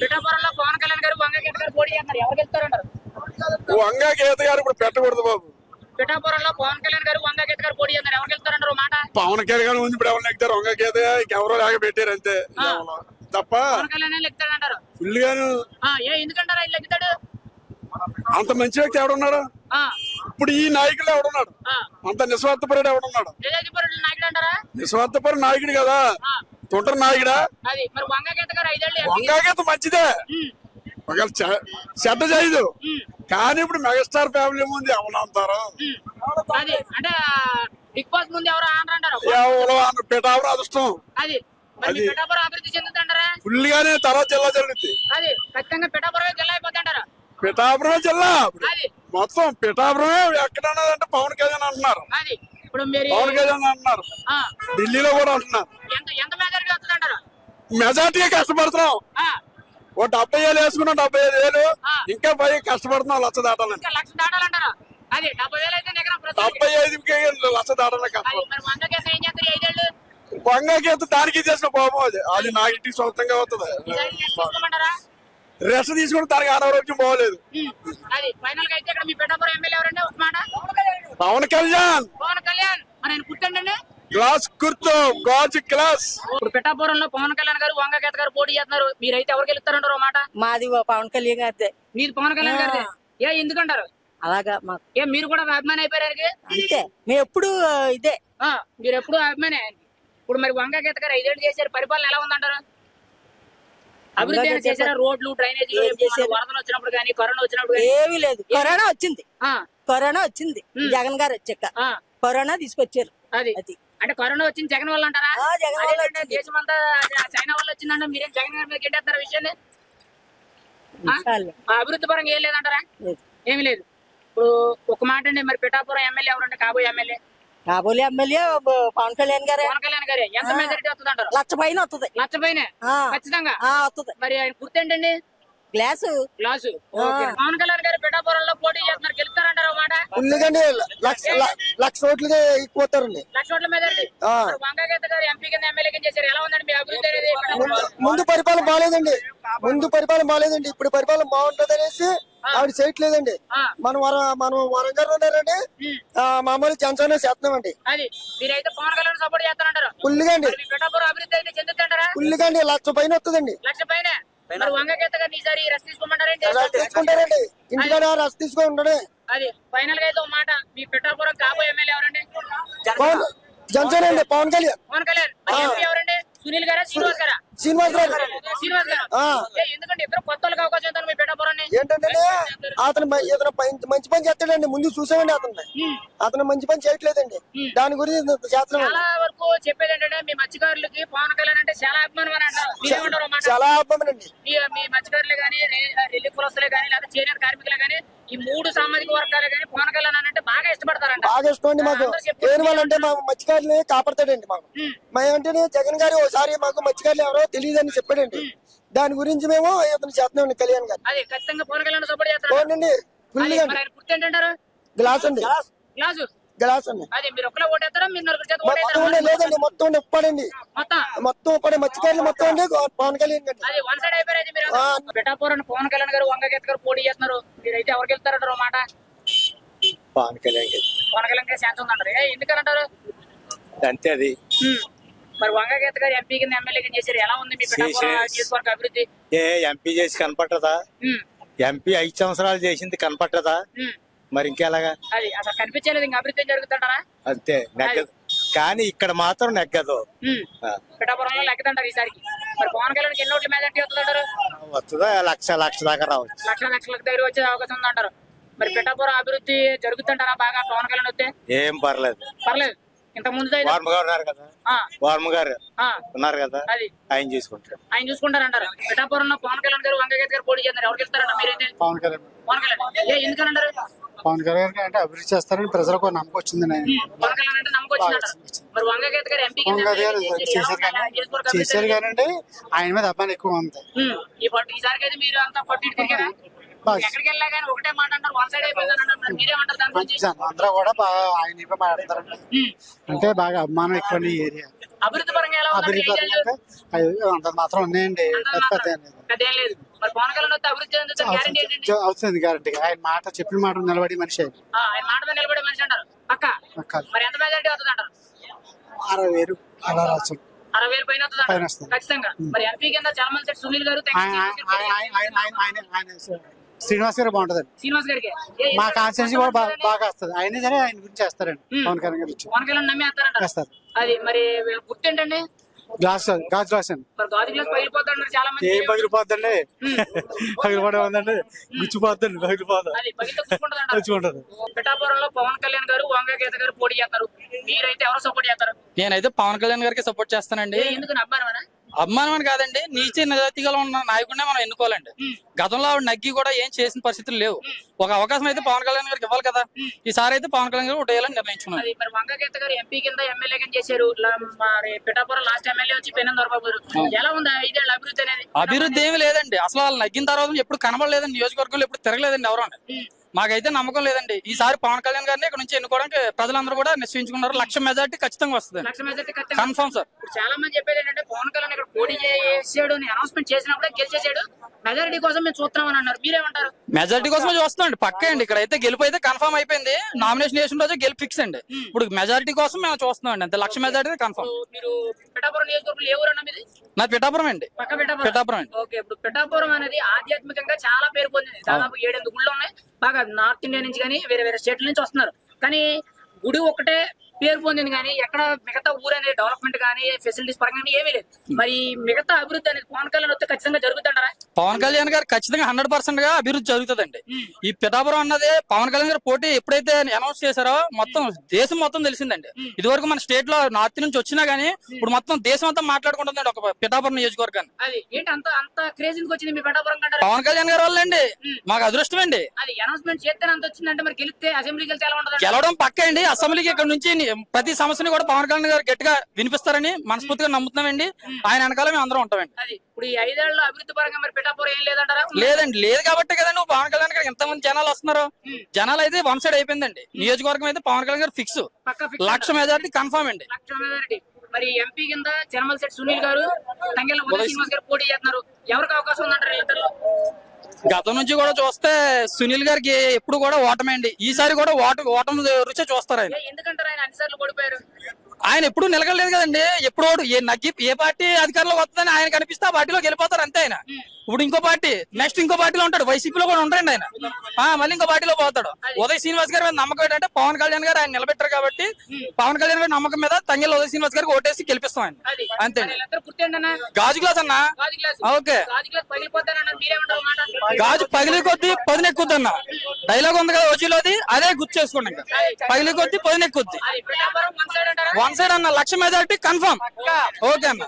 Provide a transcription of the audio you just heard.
పిఠాపురంలో పవన్ కళ్యాణ్ గారు వంగ గీత గారు పోటీ చేస్తున్నారు. ఎవరు గెలుస్తారంటారు? వంగ గీత గారు ఇప్పుడు పెట్టకూడదు బాబు. పిఠాపురంలో పవన్ కళ్యాణ్ గారు వంగ గీత గారు పోటీ చేస్తున్నారు. ఎవరు గెలుస్తారంటారు మాట? పవన్ కళ్యాణ్ ఉంది ఇప్పుడు ఎవరు నెగ్గుతారు? వంగ గీత ఎవరో లాగా పెట్టారు అంతే తప్ప పవన్ కళ్యాణ్ లెక్కుతాడంటారు. ఫుల్ గాను ఎందుకంటారు ఆయన లెక్కుతాడు? అంత మంచి వ్యక్తి ఎవడున్నాడు ఇప్పుడు? ఈ నాయకుడు ఎవడున్నాడు? అంత నిస్వార్థపరుడు ఎవడున్నాడు? నాయకుడు అంటారా? నిస్వార్థపరు నాయకుడు కదా, తొంటరి నాయకుడా? అది మరి వంగ గీత గారు 5 ఏళ్ళు వంగ గీత మంచిదే, ఒకవేళ చెడ్డ చేయదు. కానీ ఇప్పుడు మెగాస్టార్ ఫ్యామిలీ ముందు ఎవరంటారు? అది అంటే బిగ్ బాస్ ముందు ఎవరు అంటారు? పిఠాపురం అదృష్టం అది పిఠాపురం అభివృద్ధి చెందుతుంటారా? ఫుల్ గానే తర్వాత జిల్లా జరుగుతుంది. అది ఖచ్చితంగా పిఠాపురం జిల్లా అయిపోతుంటారా? పిఠాపురం జిల్లా మొత్తం పిఠాపురమే ఎక్కడన్నదంటే పవన్ కళ్యాణ్ అంటున్నారు. అది ఇప్పుడు మీరు పవన్ కళ్యాణ్ అంటున్నారు, ఢిల్లీలో కూడా అంటున్నారు. ఎంత మెజారిటీ వస్తుందంటారు? మెజార్టీగా కష్టపడుతున్నాం. ఓ 70,000 వేసుకున్నాం, 75,000 ఇంకా పోయి కష్టపడుతున్నాం. లక్ష దాటాలని. లక్ష దాటాలంటారా? అది 70,000 అయితే 75,000 లక్ష దాటాలని కష్టపడుతున్నాం. వంగ గీత దానికి చేసిన కోపం అది నా ఇంటికి సొంతంగా అవుతుంది. రెస్ట్ తీసుకుని తనకి అనారోగ్యం బాగోలేదు. పవన్ కళ్యాణ్ గ్లాస్ గుర్తు గాజు గ్లాస్. ఇప్పుడు పిఠాపురంలో పవన్ కళ్యాణ్ గారు వంగ గీత గారు పోటీ చేస్తున్నారు. మీరైతే ఎవరు గెలుస్తారంటారు మాట? మాది పవన్ కళ్యాణ్ గారిదే. మీది పవన్ కళ్యాణ్ గారిదే. ఎందుకంటారు అలాగా? మీరు కూడా అభిమాని అయిపోయారు అంతే, మేము ఎప్పుడు ఇదే. మీరు ఎప్పుడు అభిమాని. ఇప్పుడు మరి వంగ గీత గారు 5 ఏళ్ళు చేశారు, పరిపాలన ఎలా ఉందంటారు? అభివృద్ధి చేశారా? రోడ్లు, డ్రైనేజీలు, వరదలు వచ్చినప్పుడు కానీ, కరోనా వచ్చినప్పుడు ఏమీ లేదు. కరోనా వచ్చింది జగన్ గారు వచ్చాక కరోనా తీసుకొచ్చారు. అది అంటే కరోనా వచ్చింది జగన్ వల్ల అంటారా? దేశం అంతా చైనా వల్ల వచ్చిందంటే మీరేం జగన్ గారి మీద గెట్టేస్తారు విషయాన్ని? అభివృద్ధి పరంగా ఏం లేదంటారా? ఏమి లేదు. ఇప్పుడు ఒక మాట అండి, మరి పిఠాపురం ఎమ్మెల్యే ఎవరంటే కాబోయే ఎమ్మెల్యే? పవన్ కళ్యాణ్ గారే. పవన్ కళ్యాణ్ గారే. ఎంత మెజారిటీ వస్తుంది అంటారు? 1,00,000 పైన వస్తుంది. 1,00,000 పైన ఖచ్చితంగా వస్తుంది. మరి ఆయన గుర్తేంటండి? గ్లాసు. పవన్ కళ్యాణ్ గారు పిఠాపురంలో పోటీ చేస్తున్నారు, గెలుస్తారంటారు మాట? లక్ష ఓట్లుగా ఎక్కువతారండి. 1,00,000 ఓట్ల మెజారిటీ. వంగ గీత గారు ఎంపీ కింద ఎమ్మెల్యే కింద చేశారు. ఎలా ఉందండి మీ అభివృద్ధి అనేది? ముందు పరిపాలన బాగాలేదండి. ఇప్పుడు పరిపాలన బాగుంటది అనేసి ఆవిడ చేయట్లేదండి. మనం వరంగల్ ఉన్నారండి, మామూలు జనసేన చేస్తున్నామండి. అది మీరైతే పవన్ కళ్యాణ్ సపోర్ట్ చేస్తారంటారు? ఫుల్గాండి. పిఠాపురం అభివృద్ధి అయితే చెందుతుంటారా? ఫుల్గాండి. 1,00,000 పైన వస్తుందండి. 1,00,000 పైన. మరి వంగ గీత గారిని ఈసారి రెస్ట్ తీసుకుంటారండి. ఇంటికాడ రెస్ట్ తీసుకొని ఉండడే. అది ఫైనల్ గా అయితే ఒక మాట, మీ పిఠాపురం కాబోయే ఎమ్మెల్యే ఎవరండి? జనసేన అండి, పవన్ కళ్యాణ్. ఎవరండి? సునీల్ గారా, శ్రీనివాస్ గారా? శ్రీనివాస్ గారు. ఎందుకంటే ఇద్దరు కొత్త వాళ్ళకి అవకాశం ఇస్తారు మీ పిఠాపురాన్ని. ఏంటంటే అతను మంచి పని చేస్తాడండి. ముందు చూసామండి అతను మంచి పని చేయట్లేదండి. దాని గురించి చాలా వరకు చెప్పేది ఏంటంటే, మీ మత్స్యకారులకి పవన్ కళ్యాణ్ అంటే చాలా అభిమానం అని అంటారు. చాలా అభిమానం అండి. మీ మత్స్యకారులే గానీ, రెల్లి కులస్తులే గానీ, లేదా చేనేత కార్మికులే గానీ, ఈ 3 సామాజిక వర్గాలే గానీ పవన్ కళ్యాణ్ అంటే బాగా ఇష్టపడతారంట. బాగా ఇష్టం అండి మాకు. ఏం వాళ్ళంటే మా మత్స్యకారులని కాపాడతాడండి మాకు. మేమంటే జగన్ గారు ఒకసారి మాకు మత్స్యకారులు ఎవరో తెలియదని చెప్పాడండి. దాని గురించి మేము ఇతను చేస్తున్నాం కళ్యాణ్ గారు. అదే ఖచ్చితంగా పవన్ కళ్యాణ్ సపోర్ట్ చేస్తారు. గ్లాస్ అండి. గ్లాస్ అండి. అదే మీరు ఒక్కడే ఓటేస్తారా? మీరు నలుగురు చేత ఓటేస్తారా? లేదండి, మొత్తం ఉప్పాడండి. మొత్తం ఉప్పాడు. మత్స్యకారులు మొత్తం అండి పవన్ కళ్యాణ్ గారు. అది వన్ సైడ్ అయిపోయారు. మీరు పిఠాపురం పవన్ కళ్యాణ్ గారు, వంగ గీత గారు పోటీ చేస్తున్నారు. మీరైతే ఎవరికి వెళ్తారంటారు మాట? పవన్ కళ్యాణ్ గారు. పవన్ కళ్యాణ్ గారు ఛాన్స్ ఉందంటారు. ఎందుకంటారు? అంతే అది. మరి వంగ గీత గారు ఎంపీ కింద ఎమ్మెల్యే కింద చేశారు. ఎలా ఉంది మీ పిఠాపురం నియోజకవర్గ అభివృద్ధి? ఎంపీ చేసి కనపట్టదా? ఎంపీ 5 సంవత్సరాలు చేసింది కనపట్టదా? మరి ఇంకెలాగా? అది అసలు కనిపించలేదు. ఇంకా అభివృద్ధి జరుగుతుంటారా? అంతే, నెగ్గదు. కానీ ఇక్కడ మాత్రం నెగ్గదు. పిఠాపురంలో లెక్కదంటారు ఈసారికి. మరి పవన్ కళ్యాణ్ ఎన్ని ఓట్ల మెజారిటీ వస్తుందంటారు? వస్తుందా? లక్ష దాకా రావచ్చు. లక్షలకు దగ్గర వచ్చే అవకాశం ఉందంటారు. మరి పిఠాపురం అభివృద్ధి జరుగుతుంటారా బాగా పవన్ కళ్యాణ్ వస్తే? ఏం పర్లేదు. ఇంత ముందు వర్మ గారు ఉన్నారు కదా, వర్మ గారు ఉన్నారు కదా, అది ఆయన చూసుకుంటారంటారు. పిఠాపురంలో పవన్ కళ్యాణ్ గారు, వంగ గీత గారు పోటీ చేస్తారు. ఎవరికి వెళ్తారంట మీరైతే? పవన్ కళ్యాణ్. ఎందుకనంటారు? పవన్ కళ్యాణ్ అంటే అభివృద్ధి చేస్తారని ప్రజలకు నమ్మకం వచ్చింది. పవన్ కళ్యాణ్ అంటే నమ్మకం వచ్చిందంటారు. మరి వంగ గీత గారు ఎంపీ చేశారు కానీ ఆయన మీద అబ్బాయి ఎక్కువ ఉంది. ఈసారికి అయితే మీరు అంతా పట్టు తిరిగారా? ఎక్కడికి వెళ్ళా కానీ ఒకటే మాట అంటారు, వన్ సైడ్ అయిపోయింది. మీరేమంటారు దాని గురించి? అందరూ కూడా బాగా ఆయన మాట్లాడతారండి. అంటే బాగా అభిమానం ఎక్కువ ఏరియా. అభివృద్ధి పరంగా ఎలా అంత మాత్రం ఉన్నాయండి, పెద్ద ఏం లేదు. మరి పవన్ కళ్యాణ్ వస్తే అభివృద్ధి చెందుతుంది గ్యారెంటీ ఏంటండి? అవుతుంది గ్యారంటీగా. ఆయన మాట చెప్పిన మాట నిలబడి మనిషి ఆయన. ఆయన మాట మీద నిలబడే మనిషి అంటారు పక్క. మరి ఎంత మెజారిటీ వస్తుంది అంటారు? 60,000 అలా రావచ్చు. 60,000 పైన వస్తుంది ఖచ్చితంగా. మరి ఎంపీ కింద చలమల్ సునీల్ గారు శ్రీనివాస్ గారు బాగుంటదండి. శ్రీనివాస్ గారికి మా కాన్స్టిట్యూన్సీ కూడా బాగా వస్తుంది. ఆయన సరే ఆయన గురించి చేస్తారండి. పవన్ కళ్యాణ్ గారు పవన్ కళ్యాణ్ నమ్మి వేస్తారు. అది మరి గుర్తు ఏంటండి? గాజు గ్లాస్ అండి. మరి గాజు గ్లాస్ పగిలిపోతాడు చాలా మంది. ఏం పగిలిపోద్దండి? పగిలిపోవడం ఉందండి, గుచ్చిపోద్దండి. పగిలిపోతుంది. అది పగిలిపోతుంటది. పిఠాపురంలో పవన్ కళ్యాణ్ గారు, వంగ గీత గారు పోటీ చేస్తారు. మీరైతే ఎవరు సపోర్ట్ చేస్తారు? నేనైతే పవన్ కళ్యాణ్ గారికి సపోర్ట్ చేస్తానండి. ఎందుకు అబ్బాయి అభిమానం అని కాదండి, నీచే నిజాయితీగా ఉన్న నాయకుడినే మనం ఎన్నుకోవాలండి. గతంలో ఆవిడ నగ్గి కూడా ఏం చేసిన పరిస్థితులు లేవు. ఒక అవకాశం అయితే పవన్ కళ్యాణ్ గారికి ఇవ్వాలి కదా. ఈసారి అయితే పవన్ కళ్యాణ్ గారు ఓటేయాలని నిర్ణయించుకున్నారు. మరి వంగగీత గారు ఎంపీ కింద ఎమ్మెల్యే కింద చేశారు. మరి పిఠాపురం లాస్ట్ ఎమ్మెల్యే వచ్చి పెనంద దొరబాబు గారు. ఎలా ఉంది 5 ఏళ్ల అభివృద్ధి అనేది? అభివృద్ధి ఏమి లేదండి. అసలు వాళ్ళు నగ్గిన తర్వాత ఎప్పుడు కనబడలేదండి. నియోజకవర్గంలో ఎప్పుడు తిరగలేదండి ఎవరు. మాకైతే నమ్మకం లేదండి. ఈసారి పవన్ కళ్యాణ్ గారిని ఇక్కడ నుంచి ఎన్నుకోవడానికి ప్రజలందరూ కూడా నిశ్చయించుకున్నారు. 1,00,000 మెజార్టీ ఖచ్చితంగా వస్తుంది. Confirm sir. చాలా మంది చెప్పేది ఏంటంటే పవన్ కళ్యాణ్ ఇక్కడ పోటీ చేసాడు, అనౌన్స్మెంట్ చేసినప్పుడే గెలిచేసాడు, మెజారిటీ కోసం మేము చూస్తున్నామని అన్నారు. మీరేమంటారు? మెజారిటీ కోసం చూస్తామండి పక్కే అండి. ఇక్కడ అయితే గెలుపు అయితే కన్ఫర్మ్ అయిపోయింది. నామినేషన్ చేసిన రోజు గెలుపు ఫిక్స్ అండి. ఇప్పుడు మెజారిటీ కోసం మేము చూస్తున్నామండి. అంతే 1,00,000 మెజారిటీ కన్ఫర్మ్. మీరు పిఠాపురం నియోజకవర్గంలో ఏ ఊరు అన్న మీది? నా పిఠాపురం అండి. పిఠాపురం అండి. ఓకే, ఇప్పుడు పిఠాపురం అనేది ఆధ్యాత్మికంగా చాలా పేరు పొందింది. దాదాపు 7-8 గుళ్ళు ఉన్నాయి. బాగా నార్త్ ఇండియా నుంచి కానీ వేరే వేరే స్టేట్ల నుంచి వస్తున్నారు. కానీ గుడి ఒకటే పేరు పొందింది కానీ ఎక్కడ మిగతా ఊరు అనేది డెవలప్మెంట్ కానీ ఫెసిలిటీస్ పరంగా ఏమీ లేదు. మరి మిగతా అభివృద్ధి అనేది పవన్ కళ్యాణ్ వస్తే ఖచ్చితంగా జరుగుతుంటారా? పవన్ కళ్యాణ్ గారు ఖచ్చితంగా 100% గా అభివృద్ధి జరుగుతుందండి. ఈ పిఠాపురం అన్నది పవన్ కళ్యాణ్ గారు పోటీ ఎప్పుడైతే అనౌన్స్ చేశారో మొత్తం దేశం మొత్తం తెలిసిందండి. ఇది వరకు మన స్టేట్ లో నార్త్ నుంచి వచ్చినా గానీ ఇప్పుడు మొత్తం దేశం అంతా మాట్లాడుకుంటుందండి ఒక పిఠాపురం నియోజకవర్గాన్ని. అది ఏంటి అంత క్రేజ్ వచ్చింది మీ పిఠాపురం కంటే? పవన్ కళ్యాణ్ గారు వాళ్ళండి, మాకు అదృష్టం అండి. అది అనౌన్స్మెంట్ చేస్తే అంత వచ్చిందంటే మరి గెలిస్తే అసెంబ్లీకి వెళ్తే ఎలా ఉంటుంది? గెలవడం పక్కే అండి. అసెంబ్లీకి ఇక్కడ నుంచి ప్రతి సమస్యని కూడా పవన్ కళ్యాణ్ గారు గట్టిగా వినిపిస్తారని మనస్ఫూర్తిగా నమ్ముతున్నామండి. ఆయన వెనకాల మేము అందరం ఉంటామండి. అది ఇప్పుడు ఈ 5 ఏళ్ల అభివృద్ధి పరంగా మరి పిఠాపురం ఏం లేదంటారా? లేదండి, లేదు కాబట్టి కదండి పవన్ కళ్యాణ్ గారు ఎంతమంది జనాలు వస్తున్నారు. జనాలు అయితే 1 సైడ్ అయిపోయిందండి. నియోజకవర్గం అయితే పవన్ కళ్యాణ్ గారు ఫిక్స్. 1,00,000 మెజారిటీ కన్ఫర్మ్ అండి. 1,00,000 మెజారిటీ. మరి ఎంపీ కింద చలమల్ సునీల్ గారు, తంగెళ్ళ ఉదయ్ శ్రీనివాస్ గారు పోటీ చేస్తున్నారు. ఎవరికి అవకాశం ఉందంటారు వీళ్ళిద్దరిలో? గతం నుంచి కూడా చూస్తే సునీల్ గారికి ఎప్పుడు కూడా ఓటమే అండి. ఈసారి కూడా ఓటమి రుచి చూస్తారు ఆయన. ఎందుకంటారు ఆయన అన్నిసార్లు ఓడిపోయారు? ఆయన ఎప్పుడు నిలకలేదు కదండి. ఎప్పుడు ఏ పార్టీ అధికారంలో వస్తుందని ఆయన కనిపిస్తే ఆ పార్టీలో వెళ్ళిపోతారు అంతే. ఆయన ఇప్పుడు ఇంకో పార్టీ నెక్స్ట్ ఇంకో పార్టీలో ఉంటాడు. వైసీపీలో కూడా ఉంటారండి ఆయన. మళ్ళీ ఇంకో పార్టీలో పోతాడు. ఉదయ్ శ్రీనివాస్ గారి మీద నమ్మకం ఏంటంటే పవన్ కళ్యాణ్ గారు ఆయన నిలబెట్టారు కాబట్టి పవన్ కళ్యాణ్ గారి నమ్మకం మీద తంగెళ్ళ ఉదయ్ శ్రీనివాస్ గారికి ఓటేసి గెలిపిస్తాం ఆయన. అంతే. గాజు గ్లాస్ అన్న. ఓకే, గాజు పగిలి కొద్ది పదునెక్కుద్ది అన్న డైలాగ్ ఉంది కదా ఓజీలోది. అదే గుర్తు చేసుకోండి. ఇంకా పగిలి కొద్ది పదునెక్కుద్ది. 1 సైడ్ అన్న 1,00,000 మెజారిటీ కన్ఫర్మ్. ఓకే అన్న.